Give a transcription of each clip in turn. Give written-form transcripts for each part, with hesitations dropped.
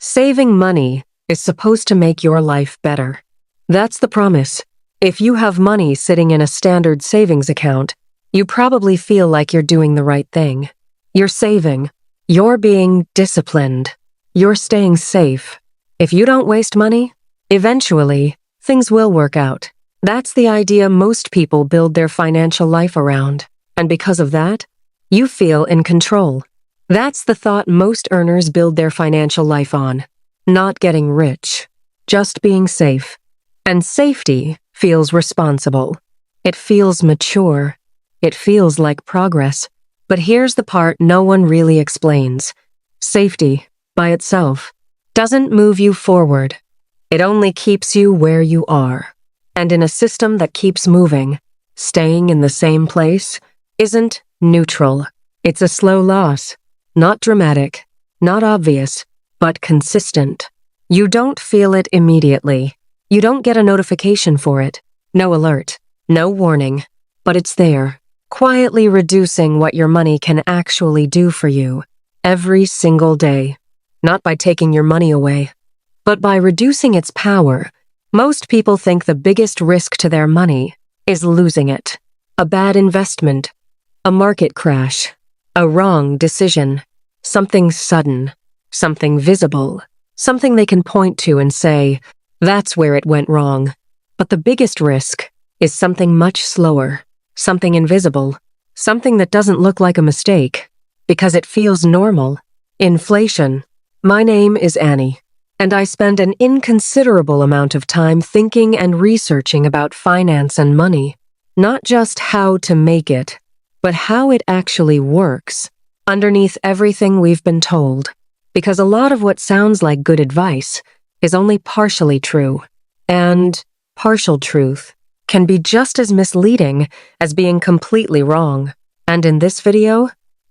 Saving money is supposed to make your life better. That's the promise. If you have money sitting in a standard savings account, you probably feel like you're doing the right thing. You're saving. You're being disciplined. You're staying safe. If you don't waste money, eventually, things will work out. That's the idea most people build their financial life around. And because of that, you feel in control. That's the thought most earners build their financial life on. Not getting rich, just being safe. And safety feels responsible. It feels mature. It feels like progress. But here's the part no one really explains. Safety, by itself, doesn't move you forward. It only keeps you where you are. And in a system that keeps moving, staying in the same place isn't neutral. It's a slow loss. Not dramatic, not obvious, but consistent. You don't feel it immediately. You don't get a notification for it. No alert, no warning. But it's there, quietly reducing what your money can actually do for you every single day. Not by taking your money away, but by reducing its power. Most people think the biggest risk to their money is losing it. A bad investment, a market crash, a wrong decision, something sudden, something visible, something they can point to and say, that's where it went wrong. But the biggest risk is something much slower, something invisible, something that doesn't look like a mistake, because it feels normal. Inflation. My name is Annie, and I spend an inconsiderable amount of time thinking and researching about finance and money, not just how to make it, but how it actually works, underneath everything we've been told, because a lot of what sounds like good advice is only partially true, and partial truth can be just as misleading as being completely wrong. And in this video,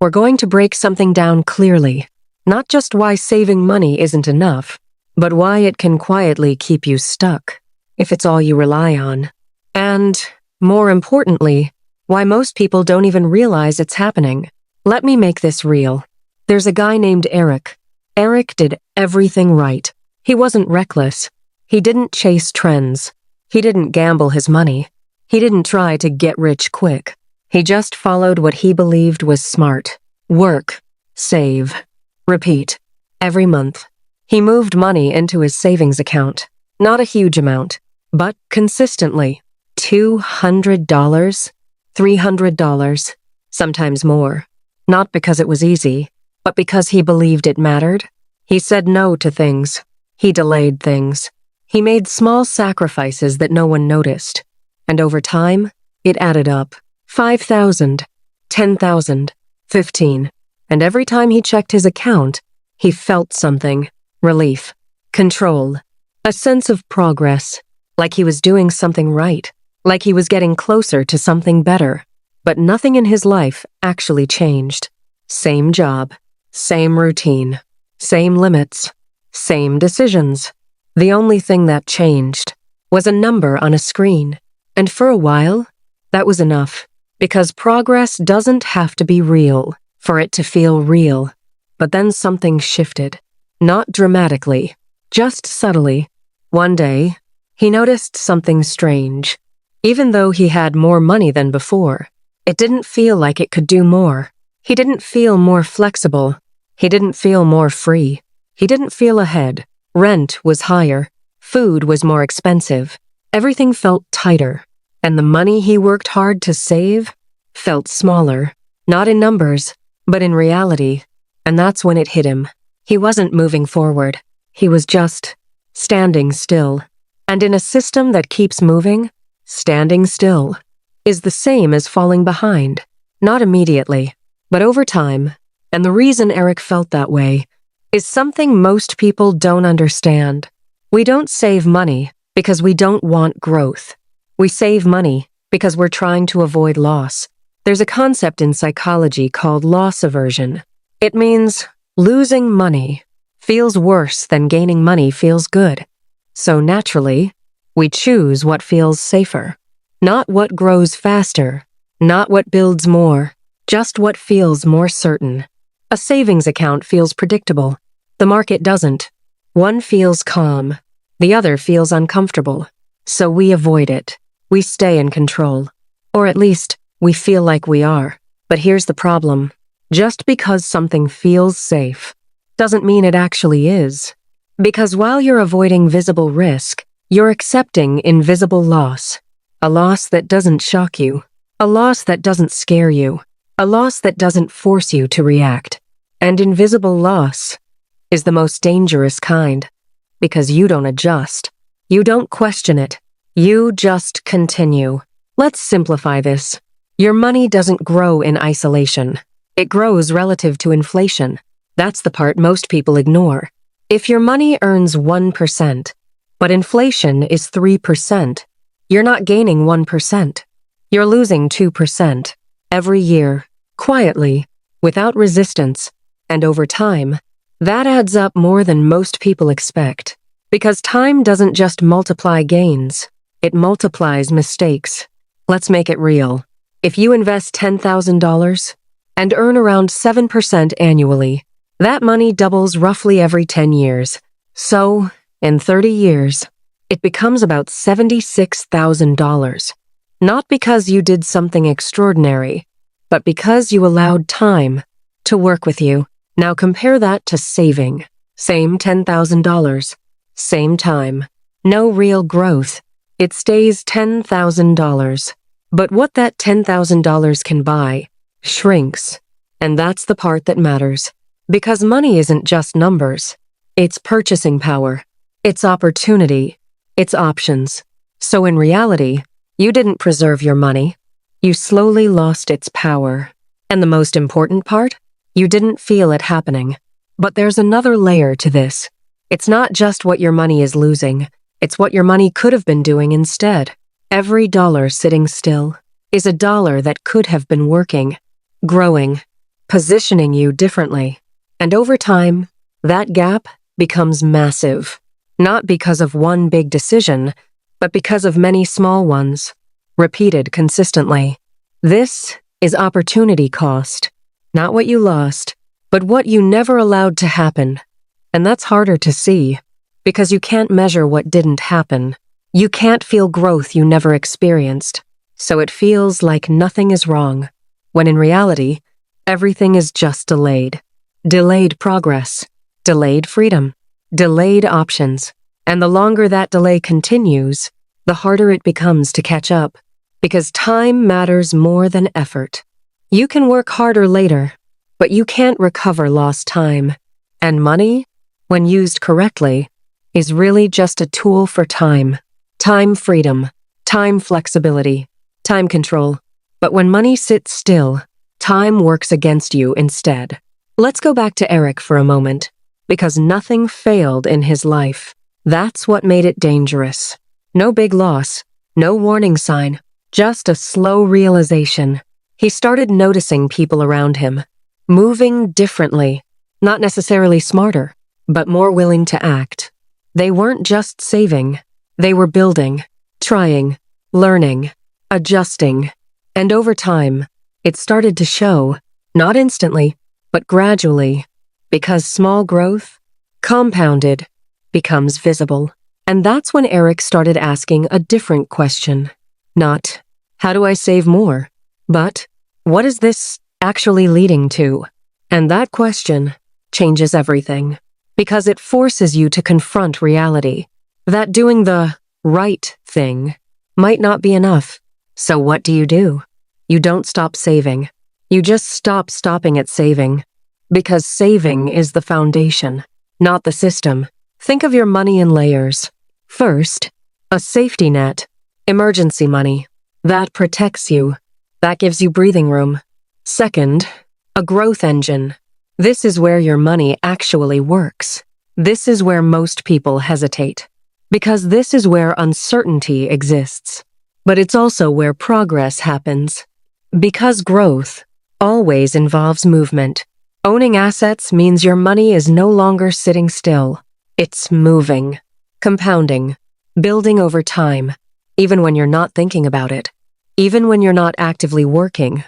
we're going to break something down clearly, not just why saving money isn't enough, but why it can quietly keep you stuck if it's all you rely on. And, more importantly, why most people don't even realize it's happening. Let me make this real. There's a guy named Eric. Eric did everything right. He wasn't reckless. He didn't chase trends. He didn't gamble his money. He didn't try to get rich quick. He just followed what he believed was smart. Work, save, repeat. Every month, he moved money into his savings account. Not a huge amount, but consistently. $200, $300, sometimes more. Not because it was easy, but because he believed it mattered. He said no to things. He delayed things. He made small sacrifices that no one noticed. And over time, it added up. 5,000, 10,000, 15. And every time he checked his account, he felt something. Relief, control, a sense of progress, like he was doing something right, like he was getting closer to something better. But nothing in his life actually changed. Same job, same routine, same limits, same decisions. The only thing that changed was a number on a screen. And for a while, that was enough. Because progress doesn't have to be real for it to feel real. But then something shifted. Not dramatically, just subtly. One day, he noticed something strange. Even though he had more money than before, it didn't feel like it could do more. He didn't feel more flexible. He didn't feel more free. He didn't feel ahead. Rent was higher. Food was more expensive. Everything felt tighter. And the money he worked hard to save felt smaller. Not in numbers, but in reality. And that's when it hit him. He wasn't moving forward. He was just standing still. And in a system that keeps moving, standing still is the same as falling behind. Not immediately, but over time. And the reason Eric felt that way is something most people don't understand. We don't save money because we don't want growth. We save money because we're trying to avoid loss. There's a concept in psychology called loss aversion. It means losing money feels worse than gaining money feels good. So naturally, we choose what feels safer. Not what grows faster, not what builds more, just what feels more certain. A savings account feels predictable. The market doesn't. One feels calm, the other feels uncomfortable. So we avoid it. We stay in control. Or at least, we feel like we are. But here's the problem. Just because something feels safe doesn't mean it actually is. Because while you're avoiding visible risk, you're accepting invisible loss. A loss that doesn't shock you. A loss that doesn't scare you. A loss that doesn't force you to react. And invisible loss is the most dangerous kind. Because you don't adjust. You don't question it. You just continue. Let's simplify this. Your money doesn't grow in isolation. It grows relative to inflation. That's the part most people ignore. If your money earns 1%, but inflation is 3%, you're not gaining 1%. You're losing 2% every year, quietly, without resistance, and over time, that adds up more than most people expect. Because time doesn't just multiply gains, it multiplies mistakes. Let's make it real. If you invest $10,000 and earn around 7% annually, that money doubles roughly every 10 years. So, in 30 years, it becomes about $76,000. Not because you did something extraordinary, but because you allowed time to work with you. Now compare that to saving. Same $10,000, same time, no real growth. It stays $10,000. But what that $10,000 can buy shrinks. And that's the part that matters. Because money isn't just numbers. It's purchasing power. It's opportunity. It's options. So in reality, you didn't preserve your money. You slowly lost its power. And the most important part? You didn't feel it happening. But there's another layer to this. It's not just what your money is losing. It's what your money could have been doing instead. Every dollar sitting still is a dollar that could have been working, growing, positioning you differently. And over time, that gap becomes massive. Not because of one big decision, but because of many small ones, repeated consistently. This is opportunity cost. Not what you lost, but what you never allowed to happen. And that's harder to see, because you can't measure what didn't happen. You can't feel growth you never experienced, so it feels like nothing is wrong, when in reality, everything is just delayed. Delayed progress, delayed freedom, delayed options. And the longer that delay continues, the harder it becomes to catch up, because time matters more than effort. You can work harder later, but you can't recover lost time. And money, when used correctly, is really just a tool for time. Time freedom, time flexibility, time control. But when money sits still, time works against you instead. Let's go back to Eric for a moment, because nothing failed in his life. That's what made it dangerous. No big loss, no warning sign, just a slow realization. He started noticing people around him, moving differently, not necessarily smarter, but more willing to act. They weren't just saving, they were building, trying, learning, adjusting. And over time, it started to show, not instantly, but gradually, because small growth, compounded, becomes visible. And that's when Eric started asking a different question. Not, how do I save more? But, what is this actually leading to? And that question changes everything. Because it forces you to confront reality. That doing the right thing might not be enough. So what do? You don't stop saving. You just stop stopping at saving. Because saving is the foundation, not the system. Think of your money in layers. First, a safety net, emergency money. That protects you. That gives you breathing room. Second, a growth engine. This is where your money actually works. This is where most people hesitate. Because this is where uncertainty exists. But it's also where progress happens. Because growth always involves movement. Owning assets means your money is no longer sitting still. It's moving, compounding, building over time, even when you're not thinking about it, even when you're not actively working.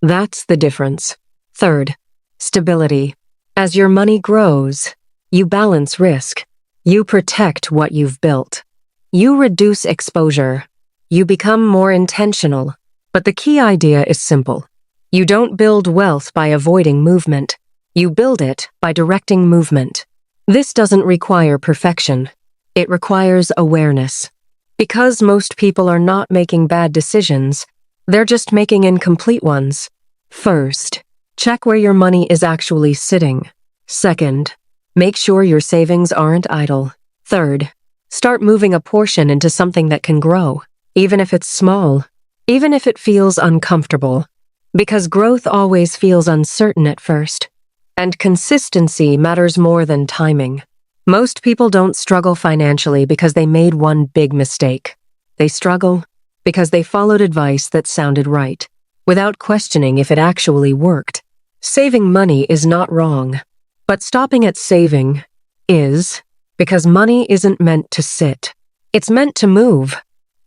That's the difference. Third, stability. As your money grows, you balance risk. You protect what you've built. You reduce exposure. You become more intentional. But the key idea is simple. You don't build wealth by avoiding movement. You build it by directing movement. This doesn't require perfection. It requires awareness. Because most people are not making bad decisions, they're just making incomplete ones. First, check where your money is actually sitting. Second, make sure your savings aren't idle. Third, start moving a portion into something that can grow, even if it's small, even if it feels uncomfortable. Because growth always feels uncertain at first. And consistency matters more than timing. Most people don't struggle financially because they made one big mistake. They struggle because they followed advice that sounded right, without questioning if it actually worked. Saving money is not wrong, but stopping at saving is, because money isn't meant to sit. It's meant to move.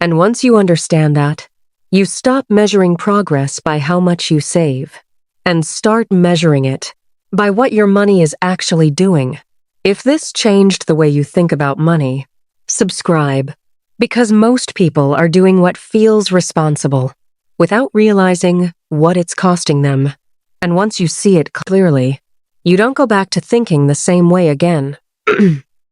And once you understand that, you stop measuring progress by how much you save, and start measuring it by what your money is actually doing. If this changed the way you think about money, subscribe, because most people are doing what feels responsible without realizing what it's costing them. And once you see it clearly, you don't go back to thinking the same way again.